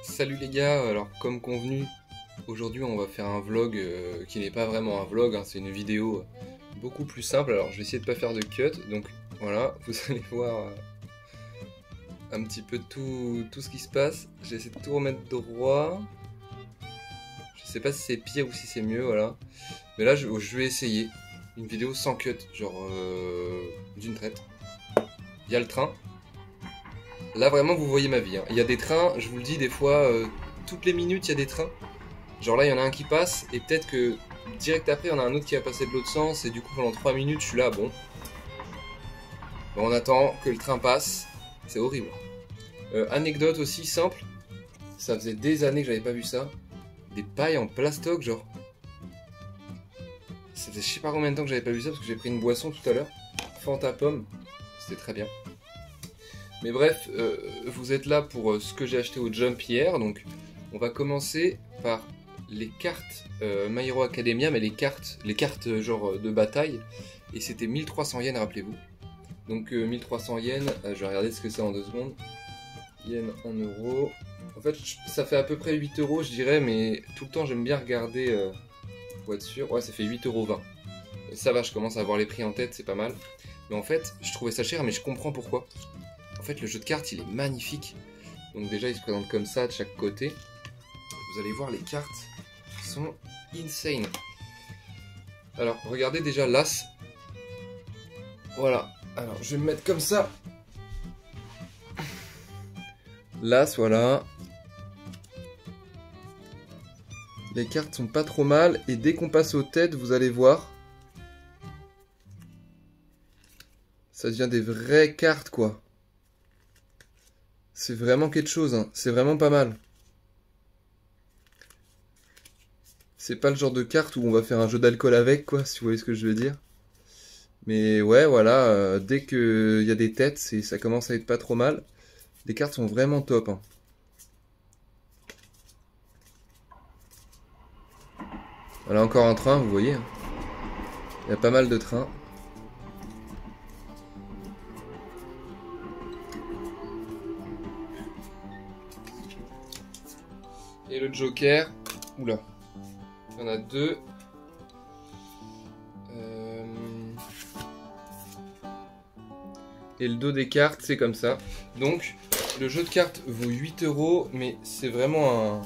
Salut les gars, alors comme convenu, aujourd'hui on va faire un vlog qui n'est pas vraiment un vlog, hein, c'est une vidéo beaucoup plus simple. Alors je vais essayer de pas faire de cut, donc voilà, vous allez voir un petit peu tout ce qui se passe. J'ai essayé de tout remettre droit. Je sais pas si c'est pire ou si c'est mieux, voilà. Mais là je vais essayer une vidéo sans cut, genre d'une traite. Il y a le train. Là vraiment vous voyez ma vie, hein. Il y a des trains, je vous le dis, des fois toutes les minutes il y a des trains. Genre là il y en a un qui passe et peut-être que direct après il y en a un autre qui va passer de l'autre sens et du coup pendant 3 minutes je suis là, bon on attend que le train passe, c'est horrible. Anecdote aussi simple, ça faisait des années que j'avais pas vu ça. Des pailles en plastoc genre. Ça faisait je sais pas combien de temps que j'avais pas vu ça parce que j'ai pris une boisson tout à l'heure. Fanta pomme, c'était très bien. Mais bref, vous êtes là pour ce que j'ai acheté au Jump hier, donc on va commencer par les cartes My Hero Academia, mais les cartes genre de bataille, et c'était 1300 yens, rappelez-vous. Donc 1300 yens, je vais regarder ce que c'est en 2 secondes. Yens en euros. En fait, ça fait à peu près 8 euros, je dirais, mais tout le temps j'aime bien regarder pour être sûr. Ouais, ça fait 8,20 €. Ça va, je commence à avoir les prix en tête, c'est pas mal. Mais en fait, je trouvais ça cher, mais je comprends pourquoi. En fait, le jeu de cartes, il est magnifique. Donc déjà, il se présente comme ça de chaque côté. Vous allez voir, les cartes sont insane. Alors, regardez déjà l'As. Voilà. Alors, je vais me mettre comme ça. L'As, voilà. Les cartes sont pas trop mal. Et dès qu'on passe aux têtes, vous allez voir. Ça devient des vraies cartes, quoi. C'est vraiment quelque chose, hein. C'est vraiment pas mal. C'est pas le genre de carte où on va faire un jeu d'alcool avec, quoi, si vous voyez ce que je veux dire. Mais ouais, voilà, dès qu'il y a des têtes, ça commence à être pas trop mal. Les cartes sont vraiment top, hein. Voilà encore un train, vous voyez. Il y a pas mal de trains. Et le Joker, oula, il y en a 2. Et le dos des cartes, c'est comme ça. Donc, le jeu de cartes vaut 8 €, mais c'est vraiment un...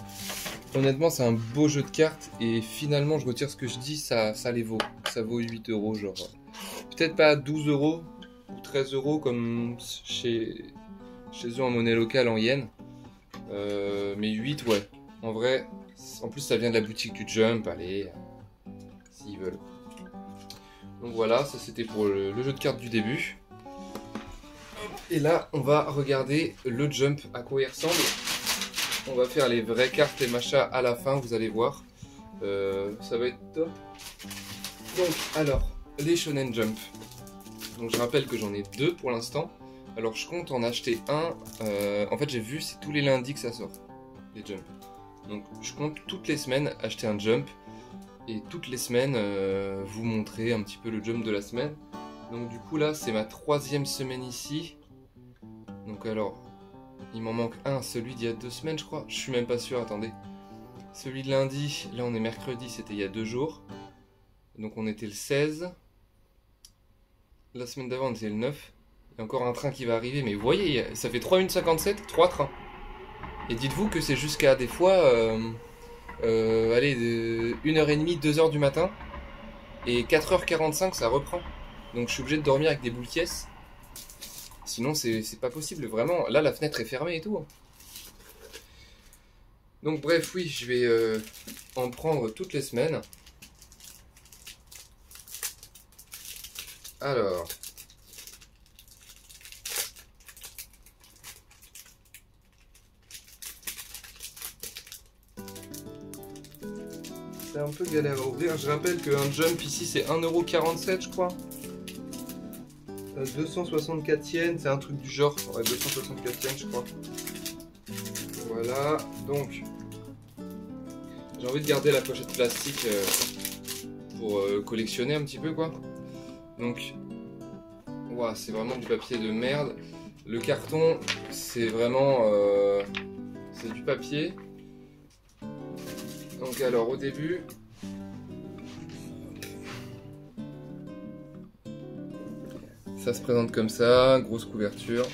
Honnêtement, c'est un beau jeu de cartes. Et finalement, je retire ce que je dis, ça les vaut. Ça vaut 8 €, genre. Peut-être pas 12 € ou 13 € comme chez eux en monnaie locale, en yens. Mais 8, ouais. En vrai, en plus, ça vient de la boutique du Jump, allez, s'ils veulent. Donc voilà, ça c'était pour le jeu de cartes du début. Et là, on va regarder le Jump, à quoi il ressemble. On va faire les vraies cartes et machins à la fin, vous allez voir. Ça va être top. Donc, alors, les Shonen Jump. Donc je rappelle que j'en ai 2 pour l'instant. Alors je compte en acheter un. En fait, j'ai vu, c'est tous les lundis que ça sort, les Jump. Donc je compte toutes les semaines acheter un Jump. Et toutes les semaines, vous montrer un petit peu le Jump de la semaine. Donc du coup là, c'est ma 3e semaine ici. Donc alors, il m'en manque un, celui d'il y a 2 semaines je crois. Je suis même pas sûr, attendez. Celui de lundi, là on est mercredi, c'était il y a 2 jours. Donc on était le 16. La semaine d'avant on était le 9. Il y a encore un train qui va arriver, mais vous voyez, ça fait 3 minutes 57, 3 trains. Et dites-vous que c'est jusqu'à des fois, allez, 1h30, 2h du matin. Et 4h45 ça reprend. Donc je suis obligé de dormir avec des boules caisses. Sinon c'est pas possible, vraiment. Là la fenêtre est fermée et tout, hein. Donc bref, oui, je vais en prendre toutes les semaines. Alors... C'est un peu galère à ouvrir. Je rappelle qu'un Jump ici c'est 1,47 € je crois. 264 yens, c'est un truc du genre. Ouais, 264 yens je crois. Voilà, donc j'ai envie de garder la pochette plastique pour collectionner un petit peu quoi. Donc, wow, c'est vraiment du papier de merde. Le carton, c'est vraiment c'est du du papier. Donc alors au début, ça se présente comme ça, grosse couverture.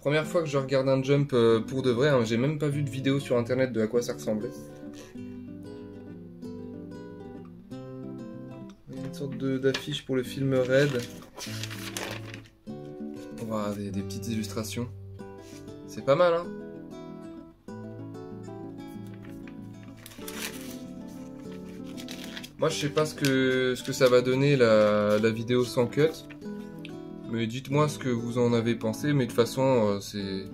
Première fois que je regarde un Jump pour de vrai, hein, j'ai même pas vu de vidéo sur internet de à quoi ça ressemblait. Une sorte d'affiche pour le film Red. On va avoir des petites illustrations. C'est pas mal, hein. Moi je sais pas ce que ça va donner la vidéo sans cut. Mais dites-moi ce que vous en avez pensé, mais de toute façon, c'est...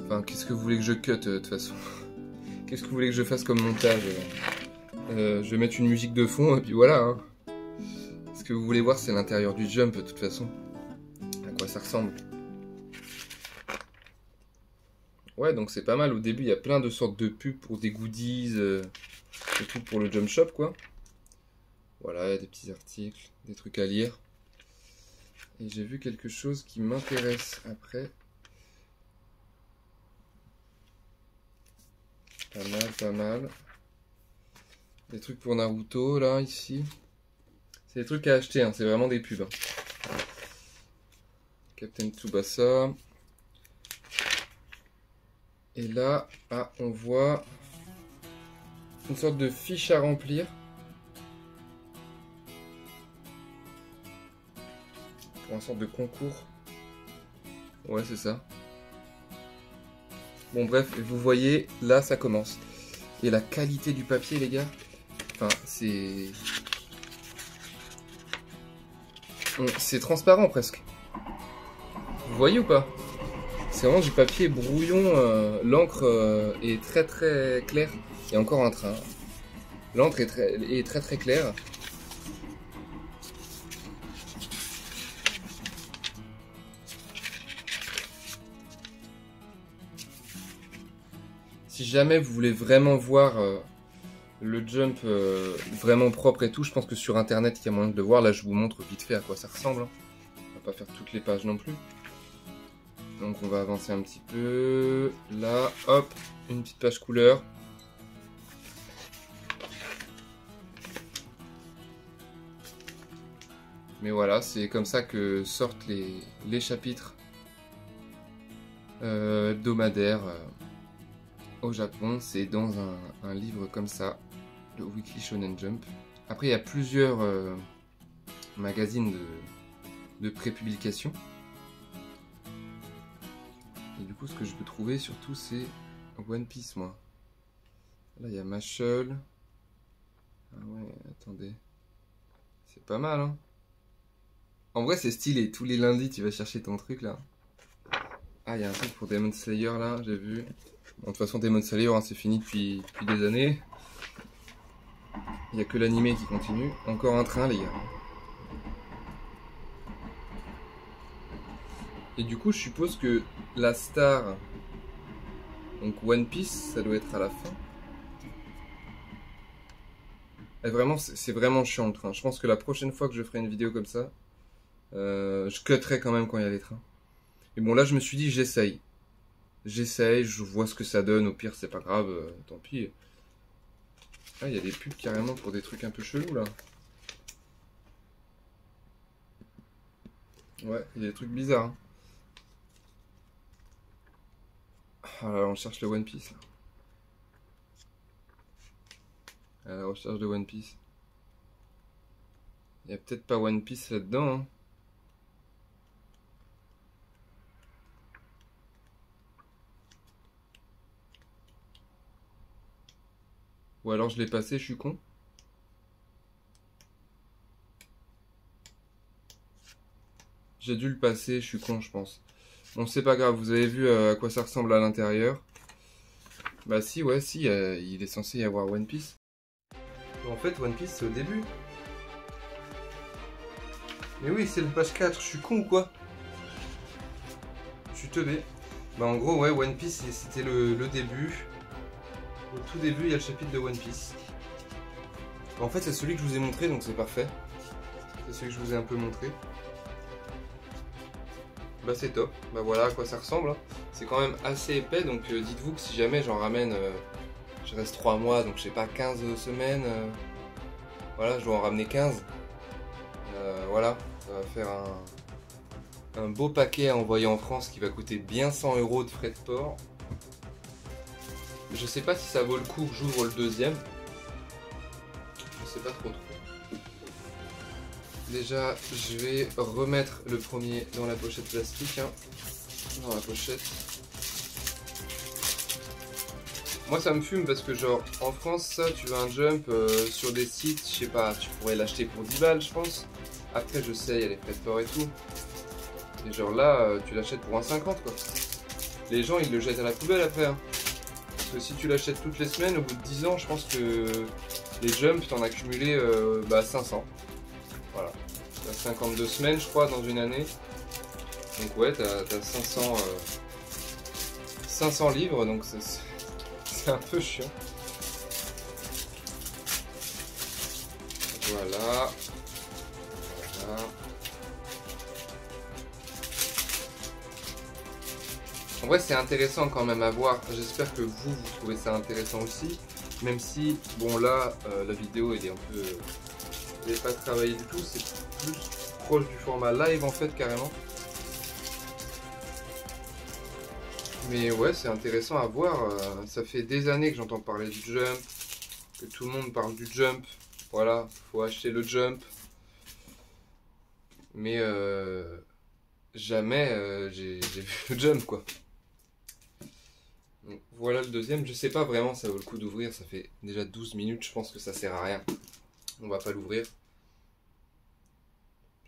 Enfin, qu'est-ce que vous voulez que je cut, de toute façon? Qu'est-ce que vous voulez que je fasse comme montage? Je vais mettre une musique de fond, et puis voilà, hein. Ce que vous voulez voir, c'est l'intérieur du Jump, de toute façon. À quoi ça ressemble. Ouais, donc c'est pas mal. Au début, il y a plein de sortes de pubs pour des goodies, des trucs pour le Jump Shop, quoi. Voilà, il y a des petits articles, des trucs à lire. Et j'ai vu quelque chose qui m'intéresse après. Pas mal, pas mal. Des trucs pour Naruto, là, ici. C'est des trucs à acheter, hein, c'est vraiment des pubs. Hein. Captain Tsubasa. Et là, ah, on voit une sorte de fiche à remplir. Pour une sorte de concours. Ouais, c'est ça. Bon, bref, vous voyez, là, ça commence. Et la qualité du papier, les gars, enfin, c'est... C'est transparent, presque. Vous voyez ou pas? C'est vraiment du papier brouillon. L'encre est très très claire. Il y a encore un train. L'encre est très très claire. Si jamais vous voulez vraiment voir le Jump vraiment propre et tout, je pense que sur internet il y a moyen de le voir. Là je vous montre vite fait à quoi ça ressemble. Hein. On va pas faire toutes les pages non plus. Donc on va avancer un petit peu. Là, hop, une petite page couleur. Mais voilà, c'est comme ça que sortent les chapitres hebdomadaires. Au Japon, c'est dans un livre comme ça, le Weekly Shonen Jump. Après, il y a plusieurs magazines de pré-publication. Et du coup, ce que je peux trouver surtout, c'est One Piece, moi. Là, il y a Mashle. Ah ouais, attendez. C'est pas mal, hein. En vrai, c'est stylé. Tous les lundis, tu vas chercher ton truc, là. Ah, il y a un truc pour Demon Slayer, là, j'ai vu. Bon, de toute façon, Demon Slayer, hein, c'est fini depuis des années. Il n'y a que l'animé qui continue. Encore un train, les gars. Et du coup, je suppose que la star, donc One Piece, ça doit être à la fin. Et vraiment, c'est vraiment chiant le train. Je pense que la prochaine fois que je ferai une vidéo comme ça, je cutterai quand même quand il y a les trains. Et bon, là, je me suis dit, j'essaye. J'essaye, je vois ce que ça donne, au pire c'est pas grave, tant pis. Ah, il y a des pubs carrément pour des trucs un peu chelous là. Ouais, il y a des trucs bizarres. Hein. Ah là, on cherche le One Piece. À la recherche de One Piece. Il y a peut-être pas One Piece là-dedans. Hein. Ou alors je l'ai passé, je suis con. J'ai dû le passer, je suis con, je pense. Bon, c'est pas grave, vous avez vu à quoi ça ressemble à l'intérieur. Bah si, ouais, si, il est censé y avoir One Piece. En fait, One Piece, c'est au début. Mais oui, c'est le page 4, je suis con ou quoi? Je suis teubé. Bah en gros, ouais, One Piece, c'était le début. Au tout début, il y a le chapitre de One Piece. En fait, c'est celui que je vous ai montré, donc c'est parfait. C'est celui que je vous ai un peu montré. bah c'est top. Bah voilà à quoi ça ressemble. Hein. C'est quand même assez épais, donc dites-vous que si jamais j'en ramène, je reste 3 mois, donc je sais pas, 15 semaines, voilà, je dois en ramener 15. Voilà, ça va faire un beau paquet à envoyer en France qui va coûter bien 100 € de frais de port. Je sais pas si ça vaut le coup que j'ouvre le deuxième. Je sais pas trop. Déjà, je vais remettre le premier dans la pochette plastique. Hein. Dans la pochette. Moi ça me fume parce que genre en France ça tu veux un jump sur des sites, je sais pas, tu pourrais l'acheter pour 10 balles je pense. Après je sais, il y a les frais de port et tout. Et genre là tu l'achètes pour 1,50 quoi. Les gens ils le jettent à la poubelle après. Hein. Parce que si tu l'achètes toutes les semaines, au bout de 10 ans je pense que les jumps t'en as cumulé 500. Voilà. T'as 52 semaines je crois dans une année. Donc ouais t'as 500 livres donc c'est un peu chiant. Voilà. Voilà. En vrai c'est intéressant quand même à voir. J'espère que vous trouvez ça intéressant aussi. Même si, bon là, la vidéo elle est un peu... elle n'est pas travaillée du tout. C'est plus proche du format live en fait carrément. Mais ouais, c'est intéressant à voir. Ça fait des années que j'entends parler du jump, que tout le monde parle du jump. Voilà, faut acheter le jump. Mais jamais j'ai vu le jump quoi. Donc, voilà le deuxième. Je sais pas vraiment ça vaut le coup d'ouvrir. Ça fait déjà 12 minutes. Je pense que ça sert à rien. On va pas l'ouvrir.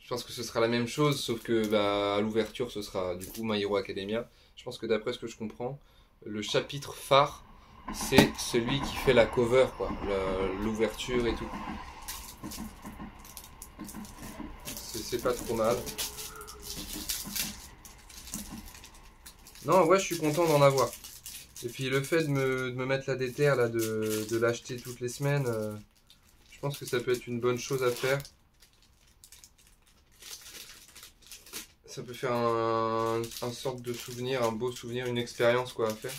Je pense que ce sera la même chose, sauf que à l'ouverture, ce sera du coup My Hero Academia. Je pense que d'après ce que je comprends, le chapitre phare, c'est celui qui fait la cover, quoi, l'ouverture et tout. C'est pas trop mal. Non, ouais, je suis content d'en avoir. Et puis le fait de me mettre la déterre, là, de l'acheter toutes les semaines, je pense que ça peut être une bonne chose à faire. Ça peut faire un sorte de souvenir, un beau souvenir, une expérience quoi à faire.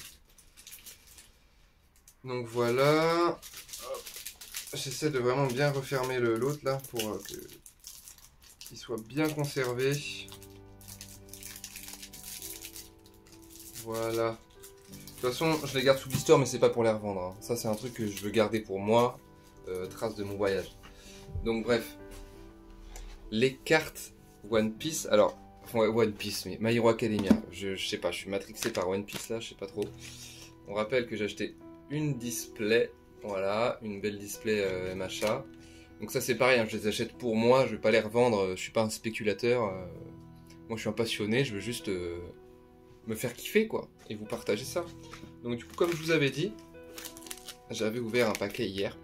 Donc voilà. J'essaie de vraiment bien refermer l'autre là pour qu'il soit bien conservé. Voilà. De toute façon, je les garde sous blister, mais c'est pas pour les revendre. Hein. Ça, c'est un truc que je veux garder pour moi, trace de mon voyage. Donc bref, les cartes One Piece. Alors. Ouais, One Piece, mais My Hero Academia, je sais pas, je suis matrixé par One Piece là, je sais pas trop. On rappelle que j'ai acheté une display, voilà, une belle display MHA. Donc ça c'est pareil, hein, je les achète pour moi, je vais pas les revendre, je suis pas un spéculateur. Moi je suis un passionné, je veux juste me faire kiffer quoi, et vous partager ça. Donc du coup comme je vous avais dit, j'avais ouvert un paquet hier,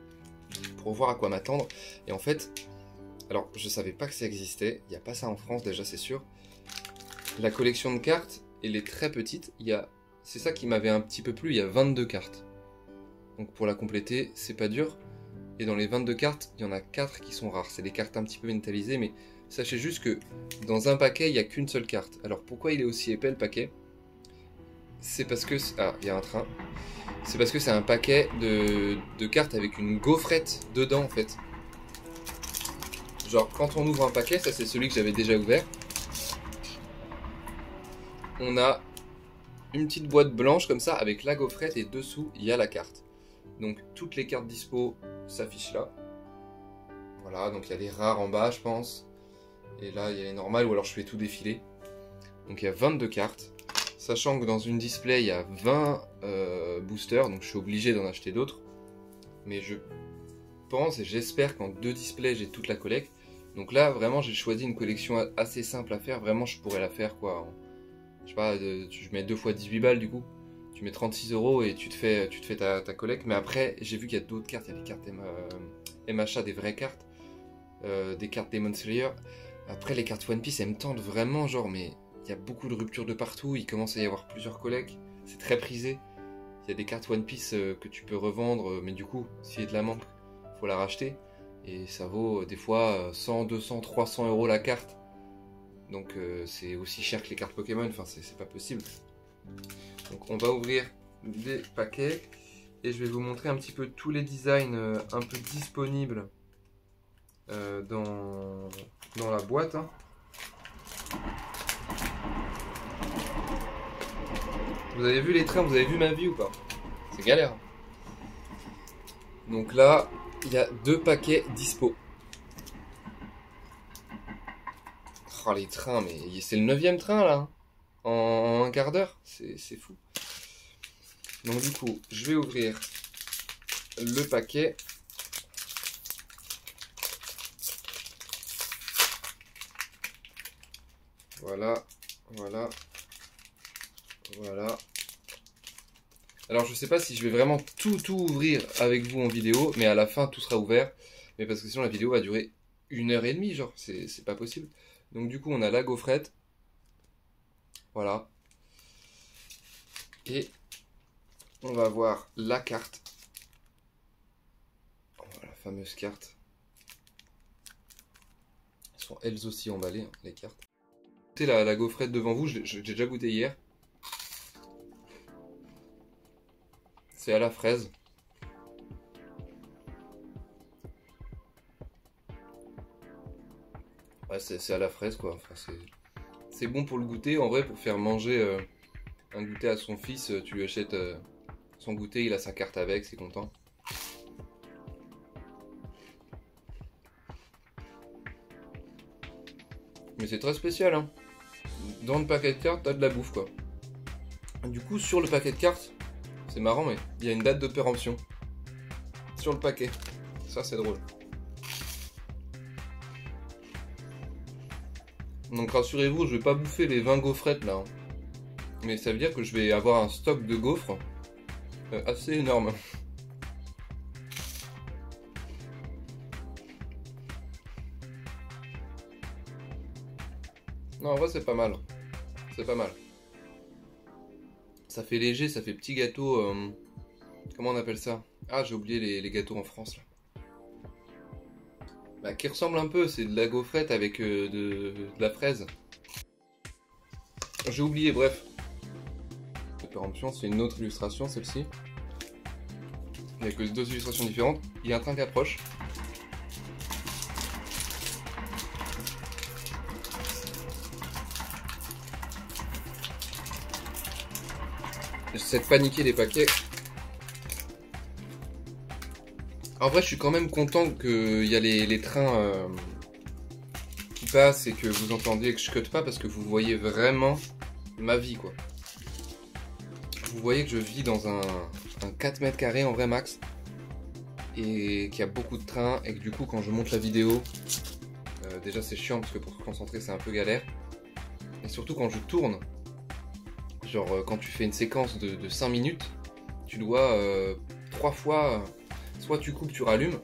pour voir à quoi m'attendre. Et en fait, alors je savais pas que ça existait, il n'y a pas ça en France déjà c'est sûr. La collection de cartes, elle est très petite. C'est ça qui m'avait un petit peu plu, il y a 22 cartes. Donc pour la compléter, c'est pas dur. Et dans les 22 cartes, il y en a 4 qui sont rares. C'est des cartes un petit peu métallisées, mais sachez juste que dans un paquet, il n'y a qu'une seule carte. Alors pourquoi il est aussi épais le paquet? C'est parce que... Ah, il y a un train. C'est parce que c'est un paquet de cartes avec une gaufrette dedans en fait. Genre quand on ouvre un paquet, ça c'est celui que j'avais déjà ouvert. On a une petite boîte blanche comme ça avec la gaufrette et dessous il y a la carte. Donc toutes les cartes dispo s'affichent là. Voilà, donc il y a les rares en bas je pense. Et là il y a les normales ou alors je fais tout défiler. Donc il y a 22 cartes. Sachant que dans une display il y a 20 boosters, donc je suis obligé d'en acheter d'autres. Mais je pense et j'espère qu'en 2 displays j'ai toute la collecte. Donc là vraiment j'ai choisi une collection assez simple à faire. Vraiment je pourrais la faire quoi. Je sais pas, je mets 2 fois 18 balles du coup. Tu mets 36 € et tu te fais ta collecte. Mais après, j'ai vu qu'il y a d'autres cartes. Il y a des cartes MHA, des vraies cartes. Des cartes Demon Slayer. Après, les cartes One Piece, elles me tentent vraiment. Genre, mais il y a beaucoup de ruptures de partout. Il commence à y avoir plusieurs collectes. C'est très prisé. Il y a des cartes One Piece que tu peux revendre. Mais du coup, s'il y a de la manque, faut la racheter. Et ça vaut des fois 100, 200, 300 € la carte. Donc c'est aussi cher que les cartes Pokémon, enfin c'est pas possible. Donc on va ouvrir les paquets et je vais vous montrer un petit peu tous les designs un peu disponibles dans la boîte. Hein. Vous avez vu les trains, vous avez vu ma vie ou pas? C'est galère. Donc là, il y a 2 paquets dispo. Oh les trains, mais c'est le 9e train là. En un quart d'heure, c'est fou. Donc du coup, je vais ouvrir le paquet. Voilà, voilà, voilà. Alors je sais pas si je vais vraiment tout ouvrir avec vous en vidéo, mais à la fin tout sera ouvert. Mais parce que sinon la vidéo va durer 1h30, genre, c'est pas possible. Donc du coup on a la gaufrette. Voilà. Et on va voir la carte. Voilà, la fameuse carte. Elles sont elles aussi emballées, hein, les cartes. Goûtez la gaufrette devant vous, j'ai déjà goûté hier. C'est à la fraise. Ouais, c'est à la fraise quoi. Enfin, c'est bon pour le goûter. En vrai, pour faire manger un goûter à son fils, tu lui achètes son goûter, il a sa carte avec, c'est content. Mais c'est très spécial, hein. Dans le paquet de cartes, t'as de la bouffe quoi. Du coup, sur le paquet de cartes, c'est marrant, mais il y a une date de péremption sur le paquet. Ça, c'est drôle. Donc rassurez-vous, je vais pas bouffer les 20 gaufrettes là. Hein. Mais ça veut dire que je vais avoir un stock de gaufres assez énorme. Non, en vrai, c'est pas mal. C'est pas mal. Ça fait léger, ça fait petit gâteau. Comment on appelle ça? Ah, j'ai oublié les gâteaux en France là. Bah, qui ressemble un peu, c'est de la gaufrette avec de la fraise. J'ai oublié, bref. La péremption, c'est une autre illustration, celle-ci. Il n'y a que 2 illustrations différentes. Il y a un train qui approche. J'essaie de paniquer les paquets. En vrai, je suis quand même content qu'il y a les trains qui passent et que vous entendiez que je cut pas parce que vous voyez vraiment ma vie, quoi. Vous voyez que je vis dans un 4 mètres carrés en vrai max et qu'il y a beaucoup de trains et que du coup, quand je monte la vidéo, déjà c'est chiant parce que pour se concentrer, c'est un peu galère. Et surtout quand je tourne, genre quand tu fais une séquence de 5 minutes, tu dois 3 fois... Soit tu coupes, tu rallumes,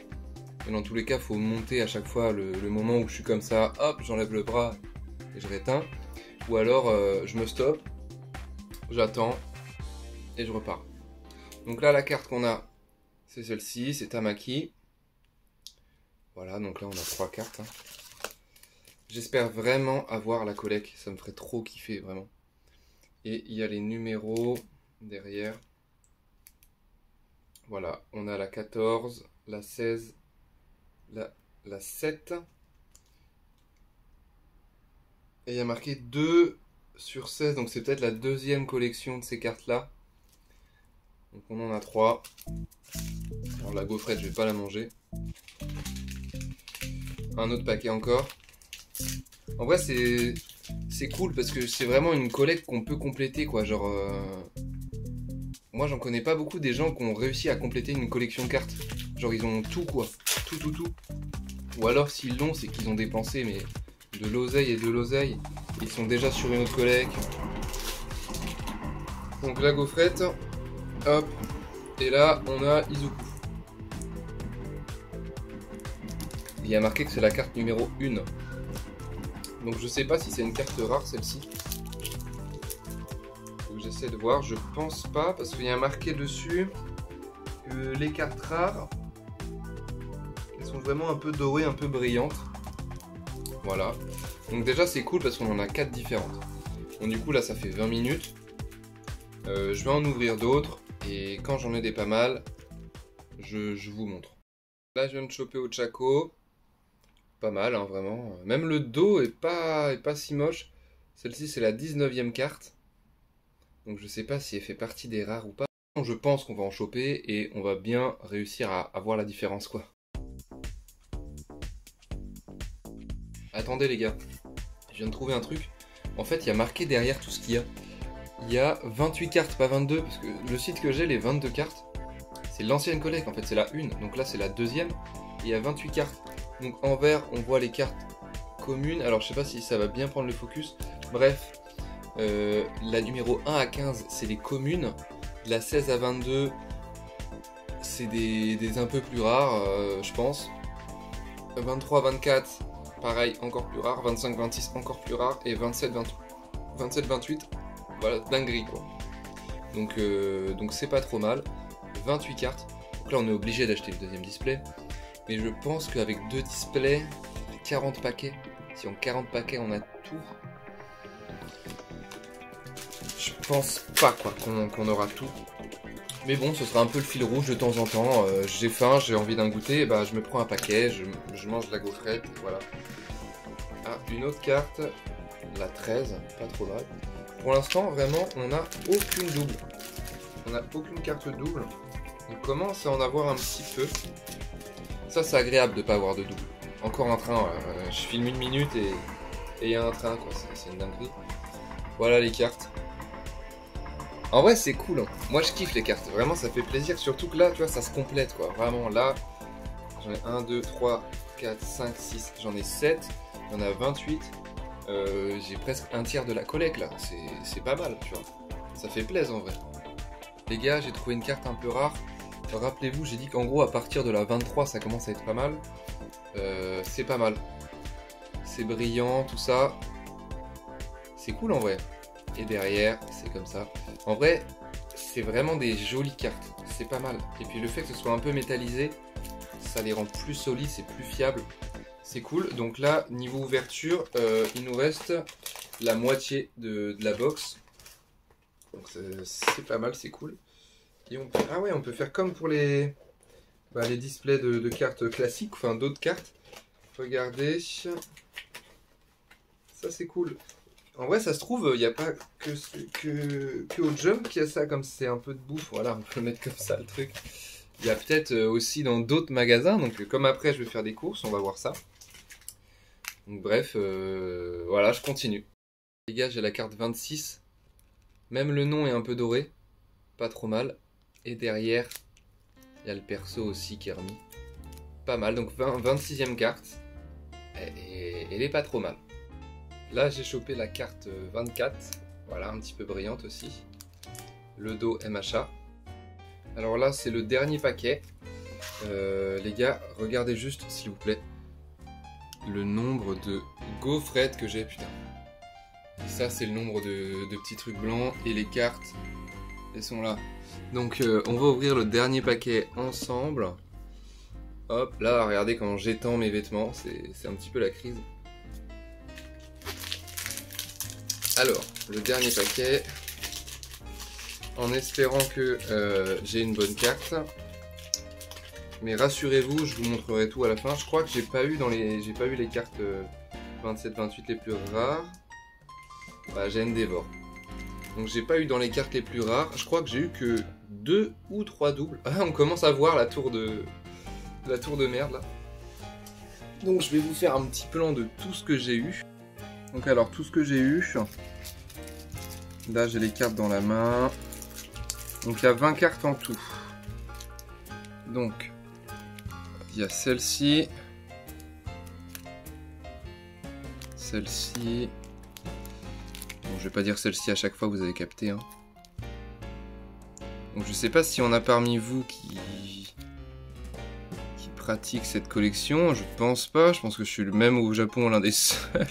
et dans tous les cas, il faut monter à chaque fois le moment où je suis comme ça, hop, j'enlève le bras et je réteins. Ou alors, je me stoppe, j'attends et je repars. Donc là, la carte qu'on a, c'est celle-ci, c'est Tamaki. Voilà, donc là, on a 3 cartes. Hein. J'espère vraiment avoir la collecte, ça me ferait trop kiffer, vraiment. Et il y a les numéros derrière. Voilà, on a la 14, la 16, la 7. Et il y a marqué 2 sur 16, donc c'est peut-être la 2e collection de ces cartes-là. Donc on en a 3. Alors la gaufrette, je vais pas la manger. Un autre paquet encore. En vrai, c'est cool parce que c'est vraiment une collecte qu'on peut compléter, quoi. Genre... Moi, j'en connais pas beaucoup des gens qui ont réussi à compléter une collection de cartes. Genre, ils ont tout, quoi. Tout. Ou alors, s'ils l'ont, c'est qu'ils ont dépensé, mais de l'oseille et de l'oseille. Ils sont déjà sur une autre collecte. Donc, la gaufrette. Hop. Et là, on a Izuku. Il y a marqué que c'est la carte numéro 1. Donc, je sais pas si c'est une carte rare, celle-ci. J'essaie de voir, je pense pas parce qu'il y a marqué dessus que les cartes rares elles sont vraiment un peu dorées, un peu brillantes. Voilà. Donc déjà c'est cool parce qu'on en a 4 différentes. Donc du coup là ça fait 20 minutes. Je vais en ouvrir d'autres et quand j'en ai des pas mal, je vous montre. Là je viens de choper au Chaco. Pas mal hein, vraiment. Même le dos est pas si moche. Celle-ci c'est la 19e carte. Donc je sais pas si elle fait partie des rares ou pas. Je pense qu'on va en choper et on va bien réussir à voir la différence quoi. Attendez les gars, je viens de trouver un truc. En fait il y a marqué derrière tout ce qu'il y a. Il y a 28 cartes, pas 22, parce que le site que j'ai, les 22 cartes, c'est l'ancienne collecte en fait, c'est la 1. Donc là c'est la deuxième, et il y a 28 cartes. Donc en vert on voit les cartes communes. Alors je sais pas si ça va bien prendre le focus. Bref, la numéro 1 à 15 c'est les communes. De la 16 à 22 c'est des un peu plus rares je pense. 23 24 pareil encore plus rare. 25 26 encore plus rare. Et 27 28 voilà dinguerie quoi. Donc c'est pas trop mal. 28 cartes. Donc là on est obligé d'acheter le deuxième display. Mais je pense qu'avec deux displays 40 paquets. Si en 40 paquets on a tout. Je pense pas quoi qu'on aura tout. Mais bon, ce sera un peu le fil rouge de temps en temps. J'ai faim, j'ai envie d'un goûter, bah je me prends un paquet, je mange la gaufrette, et voilà. Ah, une autre carte, la 13, pas trop mal. Pour l'instant, vraiment, on n'a aucune double. On n'a aucune carte double. On commence à en avoir un petit peu. Ça, c'est agréable de ne pas avoir de double. Encore un train, je filme une minute et il y a un train, quoi. C'est une dinguerie. Voilà les cartes. En vrai c'est cool, hein. Moi je kiffe les cartes, vraiment ça fait plaisir, surtout que là tu vois ça se complète quoi, vraiment là j'en ai 1, 2, 3, 4, 5, 6, j'en ai 7, il y en a 28, j'ai presque un tiers de la collecte là, c'est pas mal tu vois, ça fait plaisir en vrai. Les gars j'ai trouvé une carte un peu rare, rappelez-vous j'ai dit qu'en gros à partir de la 23 ça commence à être pas mal, c'est pas mal, c'est brillant tout ça, c'est cool en vrai. Et derrière, c'est comme ça. En vrai, c'est vraiment des jolies cartes. C'est pas mal. Et puis le fait que ce soit un peu métallisé, ça les rend plus solides, c'est plus fiable. C'est cool. Donc là, niveau ouverture, il nous reste la moitié de la box. Donc c'est pas mal, c'est cool. Et on peut... Ah ouais, on peut faire comme pour les displays de cartes classiques, enfin d'autres cartes. Regardez. Ça c'est cool. En vrai, ça se trouve, il n'y a pas que au Jump qu'il y a ça, comme c'est un peu de bouffe. Voilà, on peut le mettre comme ça, le truc. Il y a peut-être aussi dans d'autres magasins. Donc, comme après, je vais faire des courses, on va voir ça. Donc, bref, voilà, je continue. Les gars, j'ai la carte 26. Même le nom est un peu doré. Pas trop mal. Et derrière, il y a le perso aussi qui est remis. Pas mal. Donc, 26e carte. Et elle est pas trop mal. Là j'ai chopé la carte 24, voilà un petit peu brillante aussi, le dos MHA. Alors là c'est le dernier paquet, les gars regardez juste s'il vous plaît le nombre de gaufrettes que j'ai, putain. Et ça c'est le nombre de petits trucs blancs et les cartes elles sont là. Donc on va ouvrir le dernier paquet ensemble. Hop là regardez quand j'étends mes vêtements, c'est un petit peu la crise. Alors, le dernier paquet, en espérant que j'ai une bonne carte. Mais rassurez-vous, je vous montrerai tout à la fin. Je crois que j'ai pas eu les cartes 27-28 les plus rares. Bah, j'ai Endeavor. Donc j'ai pas eu dans les cartes les plus rares. Je crois que j'ai eu que 2 ou 3 doubles. Ah, on commence à voir la tour de merde là. Donc je vais vous faire un petit plan de tout ce que j'ai eu. Donc alors tout ce que j'ai eu, là j'ai les cartes dans la main, donc il y a 20 cartes en tout. Donc il y a celle-ci, celle-ci, bon je vais pas dire celle-ci à chaque fois, vous avez capté hein. Donc je sais pas si on a parmi vous qui pratique cette collection, je pense pas, je pense que je suis le même au Japon l'un des seuls.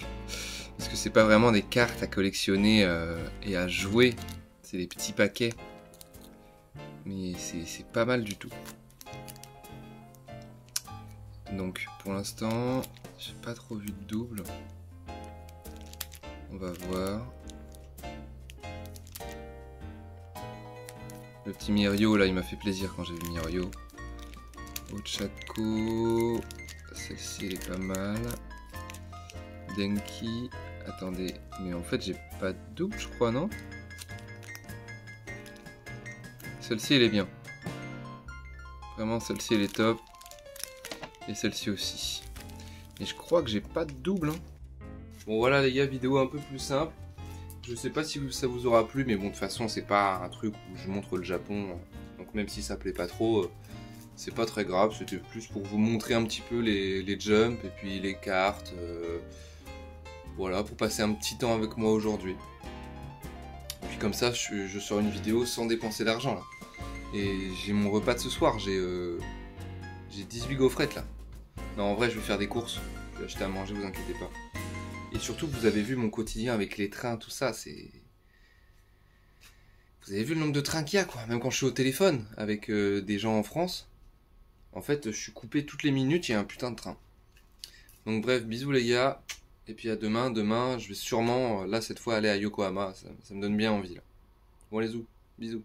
Parce que c'est pas vraiment des cartes à collectionner et à jouer, c'est des petits paquets. Mais c'est pas mal du tout. Donc pour l'instant, j'ai pas trop vu de double. On va voir. Le petit Mirio là, il m'a fait plaisir quand j'ai vu Mirio. Ochako. Celle-ci elle est pas mal. Denki. Attendez, mais en fait j'ai pas de double je crois, non? Celle-ci elle est bien. Vraiment celle-ci elle est top. Et celle-ci aussi. Mais je crois que j'ai pas de double. Hein. Bon voilà les gars, vidéo un peu plus simple. Je sais pas si ça vous aura plu, mais bon de toute façon c'est pas un truc où je montre le Japon. Donc même si ça plaît pas trop, c'est pas très grave. C'était plus pour vous montrer un petit peu les jumps et puis les cartes. Voilà, pour passer un petit temps avec moi aujourd'hui. Et puis comme ça je sors une vidéo sans dépenser d'argent là. Et j'ai mon repas de ce soir, j'ai 18 gaufrettes là. Non en vrai je vais faire des courses, je vais acheter à manger, vous inquiétez pas. Et surtout vous avez vu mon quotidien avec les trains, tout ça, c'est... Vous avez vu le nombre de trains qu'il y a quoi, même quand je suis au téléphone avec des gens en France. En fait je suis coupé toutes les minutes, il y a un putain de train. Donc bref, bisous les gars. Et puis à demain, je vais sûrement, là cette fois aller à Yokohama, ça me donne bien envie là. Bon les bisous.